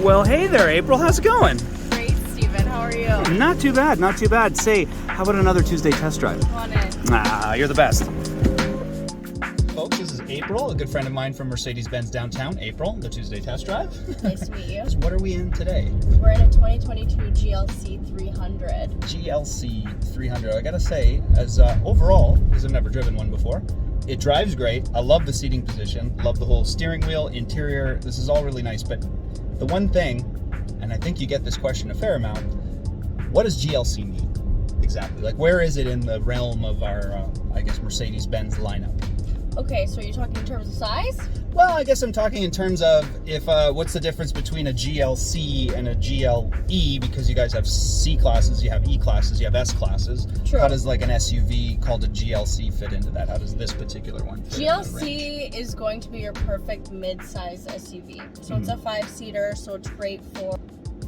Well, hey there, April. How's it going? Great, Steven. How are you? Not too bad, not too bad. Say, how about another Tuesday test drive? Come on in. Ah, you're the best. Folks, this is April, a good friend of mine from Mercedes-Benz downtown. April, the Tuesday test drive. Nice to meet you. So what are we in today? We're in a 2022 GLC300. GLC300. I gotta say, as overall, because I've never driven one before, it drives great. I love the seating position, love the whole steering wheel, interior. This is all really nice, but the one thing, and I think you get this question a fair amount, what does GLC mean exactly? Like, where is it in the realm of our, I guess, Mercedes-Benz lineup? Okay, so you're talking in terms of size? Well, I guess I'm talking in terms of if what's the difference between a GLC and a GLE, because you guys have C classes, you have E classes, you have S classes. True. How does like an SUV called a GLC fit into that? How does this particular one fit into that range? GLC is going to be your perfect mid-size SUV. So it's a 5-seater, so it's great for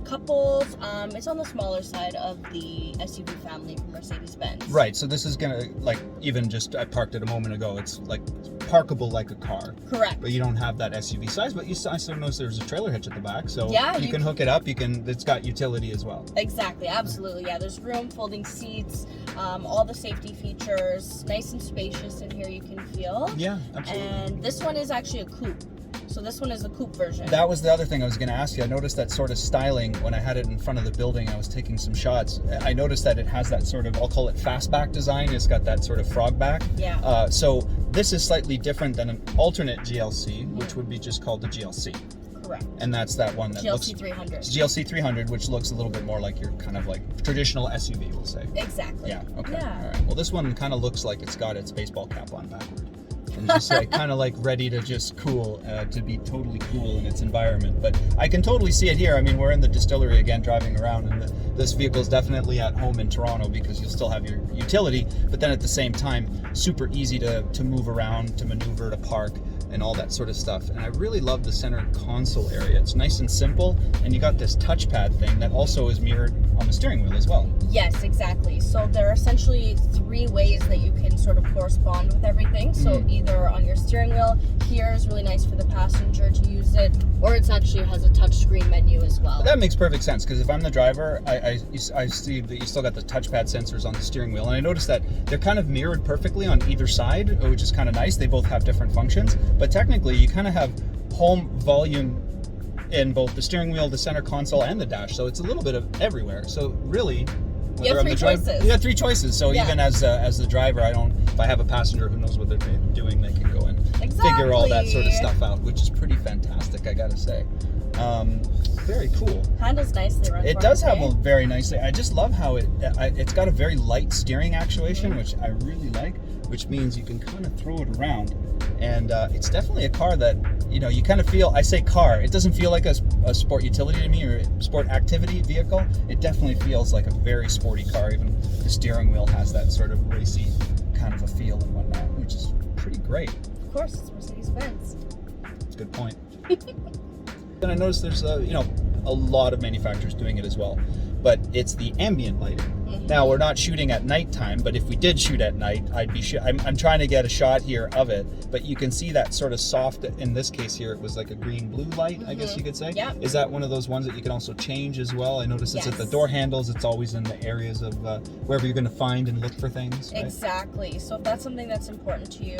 couples. It's on the smaller side of the SUV family from Mercedes-Benz. Right, so this is gonna, like, even just, I parked it a moment ago, it's like parkable like a car. Correct. But you don't have that SUV size, but I still notice there's a trailer hitch at the back, so yeah, you can hook it up, it's got utility as well. Exactly, absolutely, yeah. There's room, folding seats, all the safety features, nice and spacious in here, you can feel. Yeah, absolutely. And this one is actually a coupe. So this one is the coupe version. That was the other thing I was going to ask you. I noticed that sort of styling when I had it in front of the building. I was taking some shots. I noticed that it has that sort of, I'll call it fastback design. It's got that sort of frog back. Yeah. So this is slightly different than an alternate GLC, which would be just called the GLC. Correct. And that's that one that GLC300. It's GLC300, which looks a little bit more like your kind of like traditional SUV, we'll say. Exactly. Yeah. Okay. Yeah. All right. Well, this one kind of looks like it's got its baseball cap on backward. And just like kind of like ready to just cool, to be totally cool in its environment. But I can totally see it here. I mean, we're in the distillery again, driving around, and this vehicle is definitely at home in Toronto because you'll still have your utility, but then at the same time, super easy to move around, to maneuver, to park, and all that sort of stuff. And I really love the center console area. It's nice and simple, and you got this touchpad thing that also is mirrored on the steering wheel as well. Yes, exactly. So there are essentially 3 ways that you can sort of correspond with everything. So either on your steering wheel, here is really nice for the passenger to use it, or it actually has a touchscreen menu as well. That makes perfect sense, because if I'm the driver, I see that you still got the touchpad sensors on the steering wheel, and I noticed that they're kind of mirrored perfectly on either side, which is kind of nice. They both have different functions, but technically you kind of have home volume in both the steering wheel, the center console, and the dash, so it's a little bit of everywhere. So really, you have 3 choices. You have 3 choices. So even as the driver, if I have a passenger who knows what they're doing, they can go and figure all that sort of stuff out, which is pretty fantastic, I gotta say. Very cool. Handles nicely. It does have a very nicely. I just love how it's got a very light steering actuation, which I really like, which means you can kind of throw it around. And it's definitely a car that, you kind of feel, I say car, it doesn't feel like a sport utility to me or a sport activity vehicle. It definitely feels like a very sporty car. Even the steering wheel has that sort of racy kind of a feel and whatnot, which is pretty great. Of course, it's Mercedes-Benz. That's a good point. And I noticed there's a lot of manufacturers doing it as well, but it's the ambient lighting. Now, we're not shooting at nighttime, but if we did shoot at night, I'm trying to get a shot here of it, but you can see that sort of soft, in this case here, it was like a green-blue light, I guess you could say. Yeah. Is that one of those ones that you can also change as well? I noticed it's at the door handles, it's always in the areas of wherever you're going to find and look for things. Right? Exactly. So if that's something that's important to you,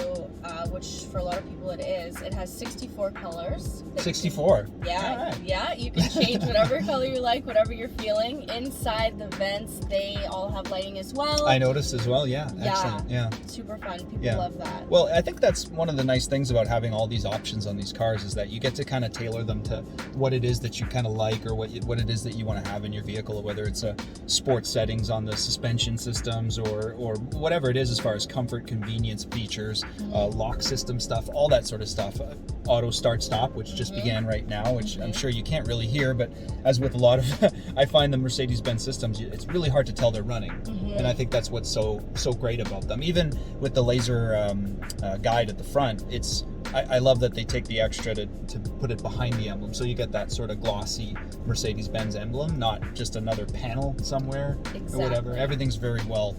which for a lot of people it is, it has 64 colors. 64? Yeah. Right. Yeah, you can change whatever color you like, whatever you're feeling. Inside the vents, they all have lighting as well. I noticed as well, yeah. Excellent, yeah. Super fun. People love that. Well, I think that's one of the nice things about having all these options on these cars is that you get to kind of tailor them to what it is that you kind of like or what it is that you want to have in your vehicle, whether it's a sports settings on the suspension systems or whatever it is as far as comfort, convenience, features, lock system stuff, all that sort of stuff. Auto start stop, which just began right now, which I'm sure you can't really hear, but as with a lot of I find the Mercedes-Benz systems, it's really hard to tell they're running. And I think that's what's so great about them. Even with the laser guide at the front, I love that they take the extra to put it behind the emblem, so you get that sort of glossy Mercedes-Benz emblem, not just another panel somewhere or whatever. Everything's very well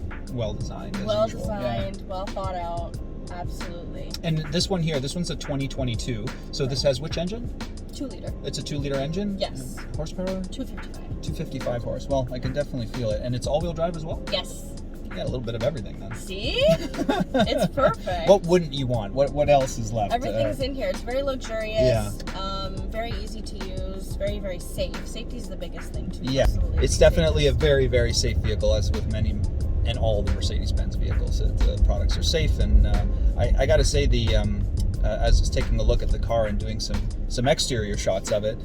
designed. Well designed, well thought out. Absolutely. And this one here, this one's a 2022. So this has which engine? 2 liter. It's a 2-liter engine? Yes. Horsepower? 255. 255 horse. Well, I can definitely feel it. And it's all-wheel drive as well? Yes. Yeah, a little bit of everything then. See? It's perfect. What wouldn't you want? What else is left? Everything's in here. It's very luxurious. Yeah. Very easy to use. Very, very safe. Safety is the biggest thing too. Yeah, it's definitely a very, very safe vehicle, as with many and all the Mercedes-Benz vehicles. The products are safe, and I got to say, as I was taking a look at the car and doing some exterior shots of it,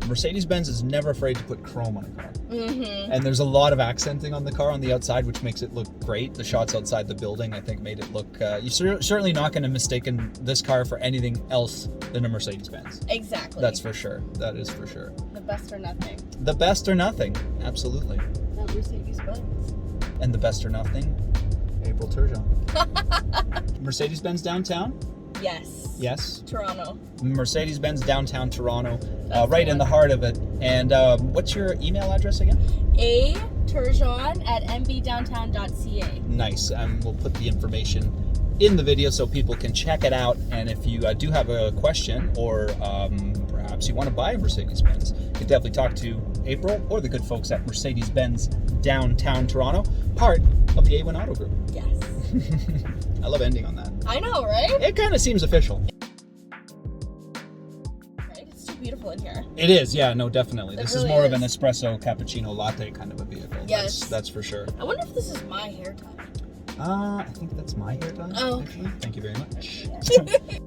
Mercedes-Benz is never afraid to put chrome on a car. Mm-hmm. And there's a lot of accenting on the car on the outside, which makes it look great. The shots outside the building, I think, made it look... you're certainly not going to mistake this car for anything else than a Mercedes-Benz. Exactly. That's for sure. That is for sure. The best or nothing. The best or nothing. Absolutely. Not Mercedes-Benz. And the best or nothing, April Turgeon. Mercedes-Benz downtown? Yes. Yes. Toronto. Mercedes-Benz downtown Toronto, That's right the in the one. heart of it. And what's your email address again? Turgeon@mbdowntown.ca. Nice. We'll put the information in the video so people can check it out. And if you do have a question, or perhaps you want to buy a Mercedes-Benz, you can definitely talk to April or the good folks at Mercedes-Benz downtown Toronto, part of the A1 Auto Group. Yes. I love ending on that. I know, right? It kind of seems official. Right? It's too beautiful in here. It is, yeah, no, definitely. This really is more of is. an espresso cappuccino latte kind of a vehicle. Yes. That's for sure. I wonder if this is my hair tie. I think that's my hair tie. Oh, actually. Thank you very much. Okay.